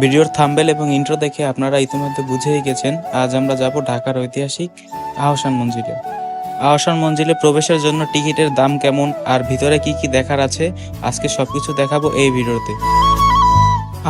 ভিডিওর থাম্বনেল এবং ইন্ট্রো দেখে আপনারা ইতিমধ্যে বুঝেই গেছেন আজ আমরা যাব ঢাকার ঐতিহাসিক আহসান মঞ্জিলে। আহসান মঞ্জিলে প্রবেশের জন্য টিকিটের দাম কেমন আর ভিতরে কি কি দেখার আছে আজকে সবকিছু দেখাবো এই ভিডিওতে।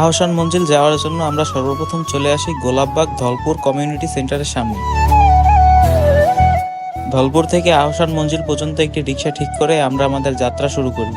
আহসান মঞ্জিল যাওয়ার জন্য আমরা সর্বপ্রথম চলে আসি গোলাপবাগ ধলপুর কমিউনিটি সেন্টারের সামনে। ধলপুর থেকে আহসান মঞ্জিল পর্যন্ত একটি রিক্সা ঠিক করে আমরা আমাদের যাত্রা শুরু করি।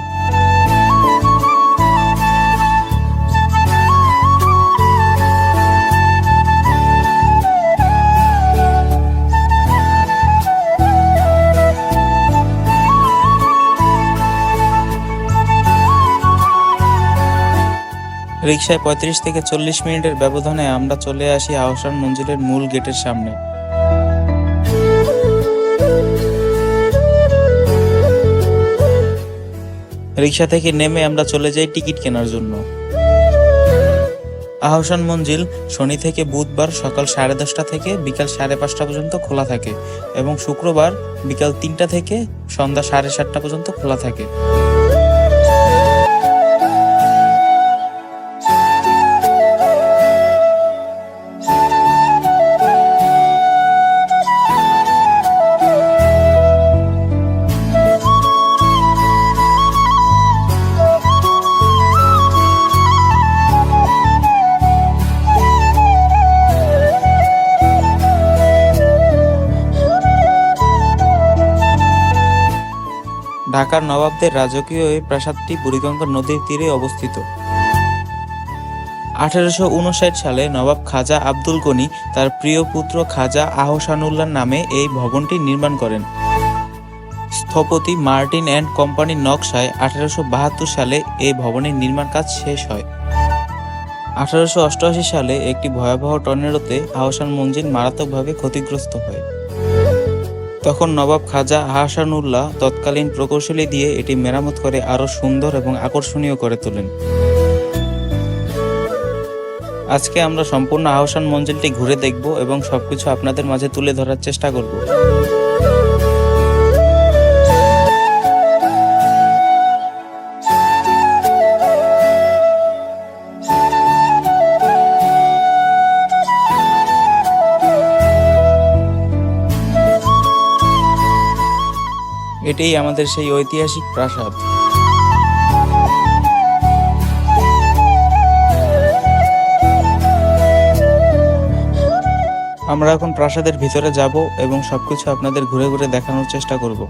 রিক্সায় ৩৫ থেকে ৪০ মিনিটের ব্যবধানে আমরা চলে আসি আহসান মঞ্জিলের মূল গেটের সামনে। রিক্সা থেকে নেমে আমরা চলে যাই টিকিট কেনার জন্য। আহসান মঞ্জিল শনি থেকে বুধবার সকাল 10:30 থেকে বিকাল 5:30 পর্যন্ত খোলা থাকে এবং শুক্রবার বিকাল 3টা থেকে সন্ধ্যা 7:30 পর্যন্ত খোলা থাকে। ঢাকার নবাবদের রাজকীয় এই প্রাসাদটি বুড়িগঙ্গা নদীর তীরে অবস্থিত। 1859 সালে নবাব খাজা আব্দুল গনি তার প্রিয় পুত্র খাজা আহসানুল্লাহর নামে এই ভবনটি নির্মাণ করেন। স্থপতি মার্টিন অ্যান্ড কোম্পানির নকশায় 1872 সালে এই ভবনের নির্মাণ কাজ শেষ হয়। 1888 সালে একটি ভয়াবহ টর্নেডোতে আহসান মঞ্জিল মারাত্মকভাবে ক্ষতিগ্রস্ত হয়। তখন নবাব খাজা আহসানুল্লাহ তৎকালীন প্রকৌশলী দিয়ে এটি মেরামত করে আরো সুন্দর এবং আকর্ষণীয় করে তোলেন। আজকে আমরা সম্পূর্ণ আহসান মঞ্জিলটি ঘুরে দেখব এবং সবকিছু আপনাদের মাঝে তুলে ধরার চেষ্টা করব। এটাই আমাদের সেই ঐতিহাসিক প্রাসাদ। আমরা এখন প্রাসাদের ভিতরে যাব এবং সবকিছু আপনাদের ঘুরে ঘুরে দেখানোর চেষ্টা করব।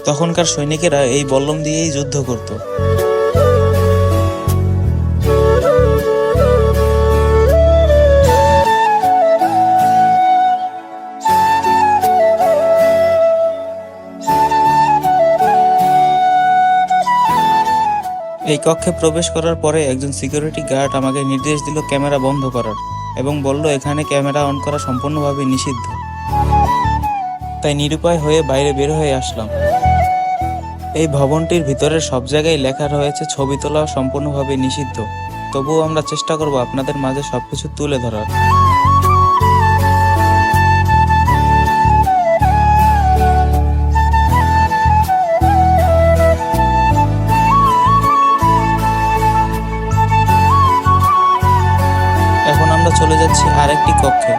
তখনকার সৈনিকেরা এই বল্লম দিয়েই যুদ্ধ করত। এই কক্ষে প্রবেশ করার পরে একজন সিকিউরিটি গার্ড আমাকে নির্দেশ দিল ক্যামেরা বন্ধ করার এবং বলল এখানে ক্যামেরা অন করা সম্পূর্ণভাবে নিষিদ্ধ। তাই নিরুপায় হয়ে বাইরে বের হয়ে আসলাম। এই ভবনটির ভিতরের সব জায়গায় লেখা রয়েছে ছবি তোলা সম্পূর্ণভাবে নিষিদ্ধ, তবুও আমরা চেষ্টা করব আপনাদের মাঝে সবকিছু তুলে ধরার। এখন আমরা চলে যাচ্ছি আরেকটি কক্ষে।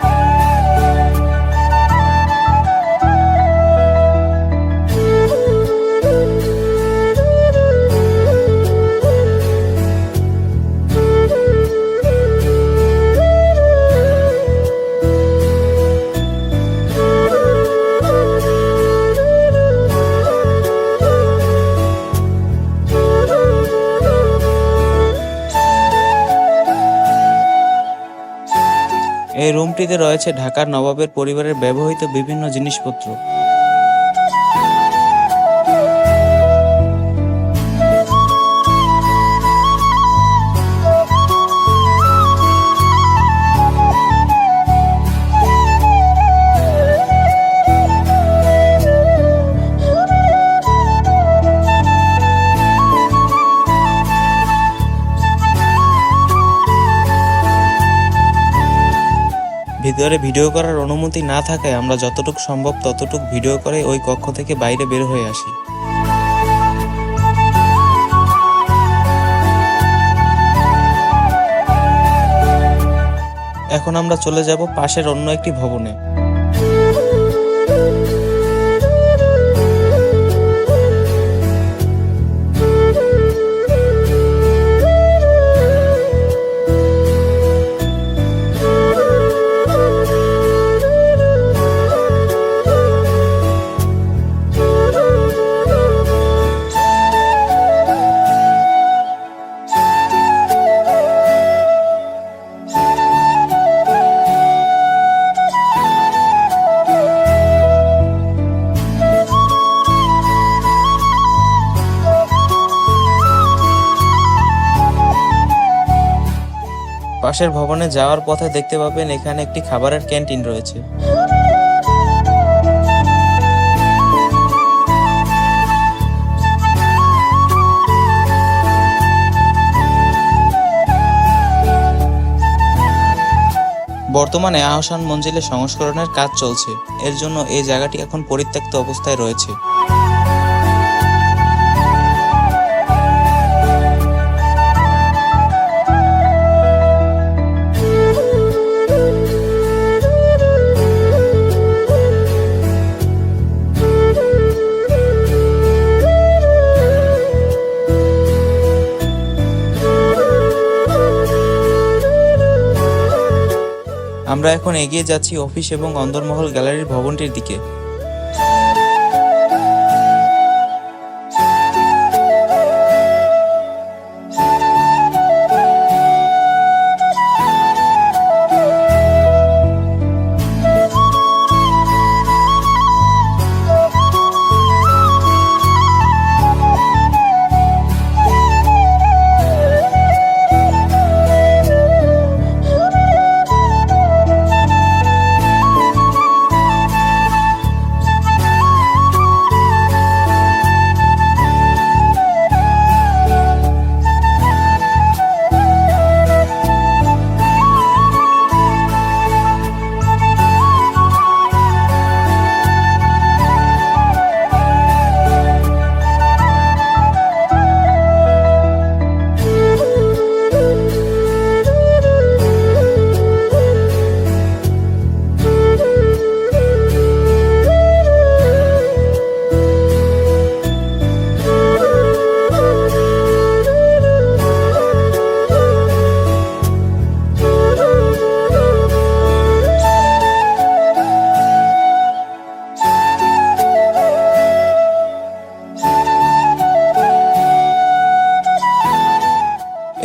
এই রুমটিতে রয়েছে ঢাকার নবাবের পরিবারের ব্যবহৃত বিভিন্ন জিনিসপত্র। ভিতরে ভিডিও করার অনুমতি না থাকায় আমরা যতটুকু সম্ভব ততটুকু ভিডিও করে ওই কক্ষ থেকে বাইরে বের হয়ে আসি। এখন আমরা চলে যাব পাশের অন্য একটি ভবনে। পাশের ভবনে যাওয়ার পথে দেখতে পাবেন এখানে একটি খাবারের ক্যান্টিন রয়েছে। বর্তমানে আহসান মঞ্জিলে সংস্করণের কাজ চলছে, এর জন্য এই জায়গাটি এখন পরিত্যক্ত অবস্থায় রয়েছে। আমরা এখন এগিয়ে যাচ্ছি অফিস এবং অন্দরমহল গ্যালারির ভবনটির দিকে।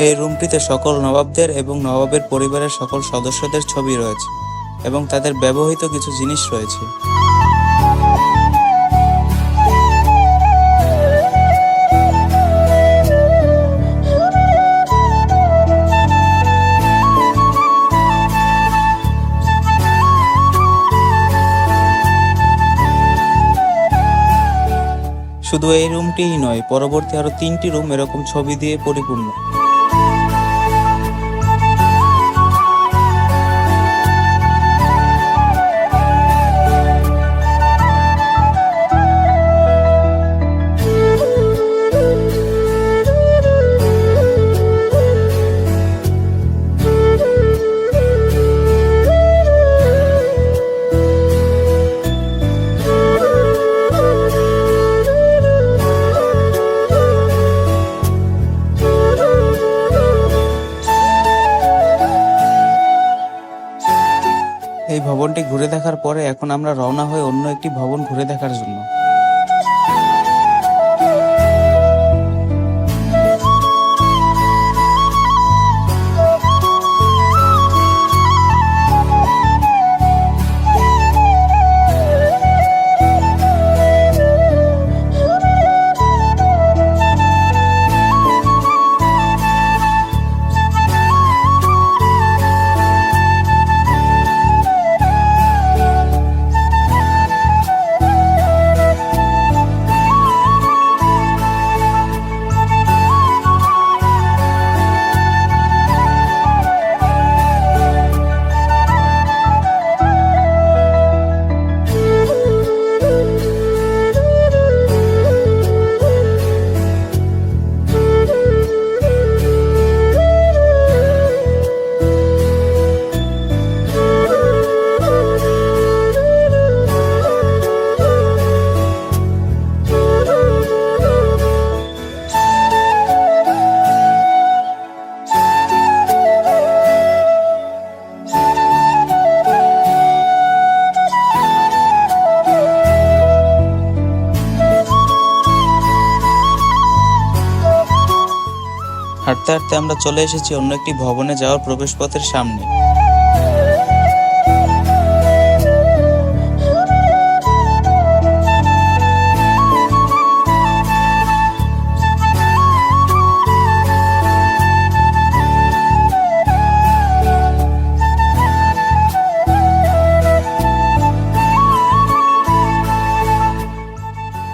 এই রুমটিতে সকল নবাবদের এবং নবাবের পরিবারের সকল সদস্যদের ছবি রয়েছে এবং তাদের ব্যবহৃত কিছু জিনিস রয়েছে। শুধু এই রুমটিই নয়, পরবর্তী আরো 3টি রুম এরকম ছবি দিয়ে পরিপূর্ণ। এই ভবনটি ঘুরে দেখার পরে এখন আমরা রওনা হয়ে অন্য একটি ভবন ঘুরে দেখার জন্য। হাঁটতে হাঁটতে আমরা চলে এসেছি অন্য একটি ভবনে যাওয়ার প্রবেশপথের সামনে।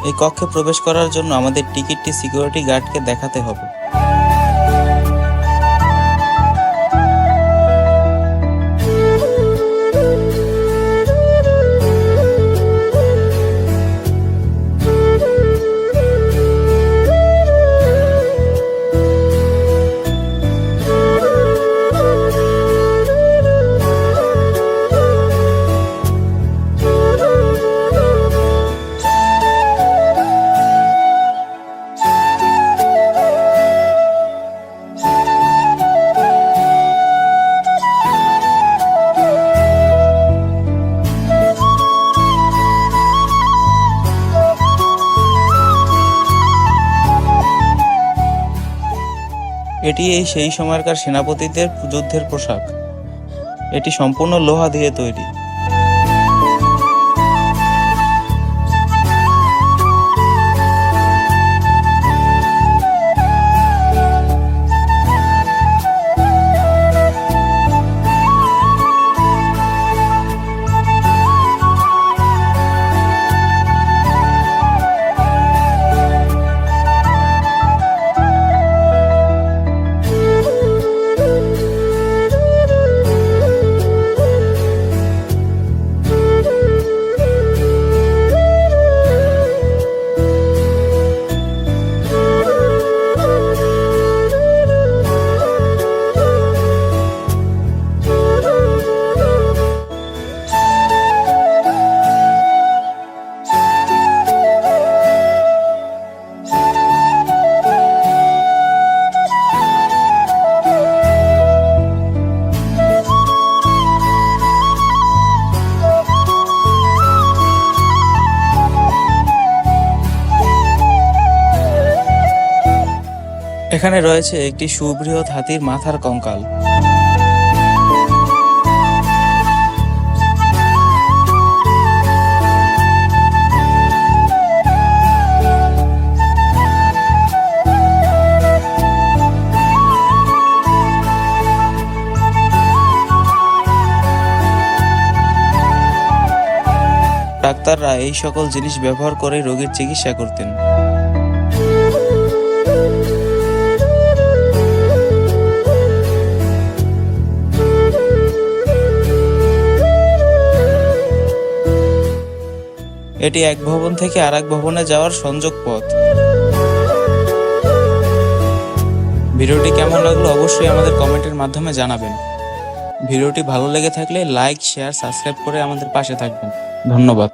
এই কক্ষে প্রবেশ করার জন্য আমাদের টিকিটটি সিকিউরিটি গার্ডকে দেখাতে হবে। এটি সেই সময়কার সেনাপতিদের যুদ্ধের পোশাক। এটি সম্পূর্ণ লোহা দিয়ে তৈরি। এখানে রয়েছে একটি সুবৃহৎ হাতির মাথার কঙ্কাল। ডাক্তাররা এই সকল জিনিস ব্যবহার করে রোগীর চিকিৎসা করতেন। এটি এক ভবন থেকে আরেক ভবনে যাওয়ার সংযোগ পথ। ভিডিওটি কেমন লাগলো অবশ্যই আমাদের কমেন্টের মাধ্যমে জানাবেন। ভিডিওটি ভালো লেগে থাকলে লাইক, শেয়ার, সাবস্ক্রাইব করে আমাদের পাশে থাকবেন। ধন্যবাদ।